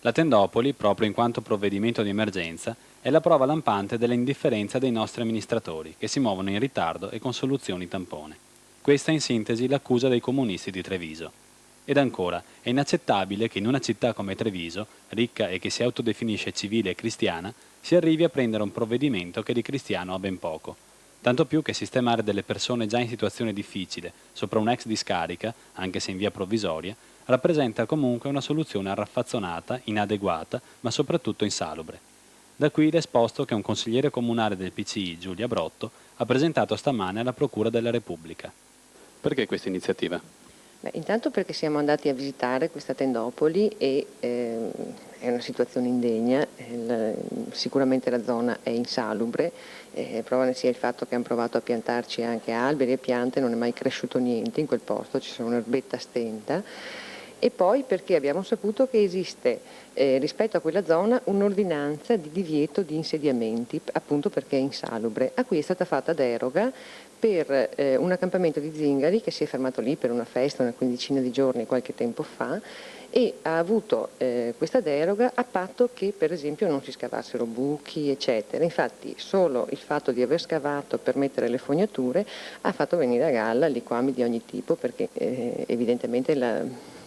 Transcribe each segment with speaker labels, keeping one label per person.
Speaker 1: La tendopoli, proprio in quanto provvedimento di emergenza, è la prova lampante dell'indifferenza dei nostri amministratori, che si muovono in ritardo e con soluzioni tampone. Questa è in sintesi l'accusa dei comunisti di Treviso. Ed ancora, è inaccettabile che in una città come Treviso, ricca e che si autodefinisce civile e cristiana, si arrivi a prendere un provvedimento che di cristiano ha ben poco. Tanto più che sistemare delle persone già in situazione difficile sopra un'ex discarica, anche se in via provvisoria, rappresenta comunque una soluzione arraffazzonata, inadeguata, ma soprattutto insalubre. Da qui l'esposto che un consigliere comunale del PCI, Giulia Brotto, ha presentato stamane alla Procura della Repubblica. Perché questa iniziativa?
Speaker 2: Intanto perché siamo andati a visitare questa tendopoli e è una situazione indegna, sicuramente la zona è insalubre, prova ne sia il fatto che hanno provato a piantarci anche alberi e piante, non è mai cresciuto niente in quel posto, ci sono un'erbetta stenta. E poi perché abbiamo saputo che esiste rispetto a quella zona un'ordinanza di divieto di insediamenti, appunto perché è insalubre, a cui è stata fatta deroga per un accampamento di zingari che si è fermato lì per una festa una quindicina di giorni qualche tempo fa e ha avuto questa deroga a patto che per esempio non si scavassero buchi eccetera. Infatti solo il fatto di aver scavato per mettere le fognature ha fatto venire a galla liquami di ogni tipo perché evidentemente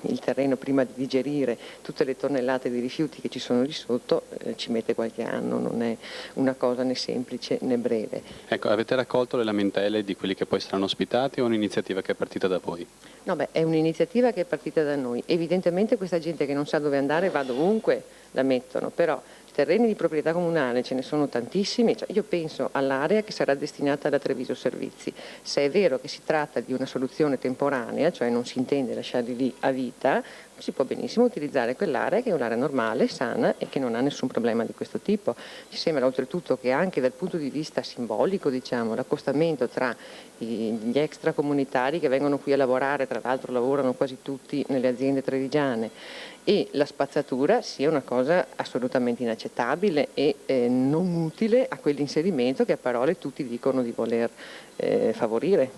Speaker 2: il terreno prima di digerire tutte le tonnellate di rifiuti che ci sono lì sotto ci mette qualche anno, non è una cosa né semplice né breve.
Speaker 1: Ecco, avete raccolto le lamentele di quelli che poi saranno ospitati o è un'iniziativa che è partita da voi?
Speaker 2: No, è un'iniziativa che è partita da noi. Evidentemente questa gente che non sa dove andare va dovunque, la mettono, però terreni di proprietà comunale ce ne sono tantissimi, io penso all'area che sarà destinata alla Treviso Servizi. Se è vero che si tratta di una soluzione temporanea, cioè non si intende lasciarli lì a vita, si può benissimo utilizzare quell'area che è un'area normale, sana e che non ha nessun problema di questo tipo. Ci sembra oltretutto che anche dal punto di vista simbolico, diciamo, l'accostamento tra gli extracomunitari che vengono qui a lavorare, tra l'altro lavorano quasi tutti nelle aziende trevigiane, e la spazzatura sia una cosa assolutamente inaccettabile e non utile a quell'inserimento che a parole tutti dicono di voler favorire.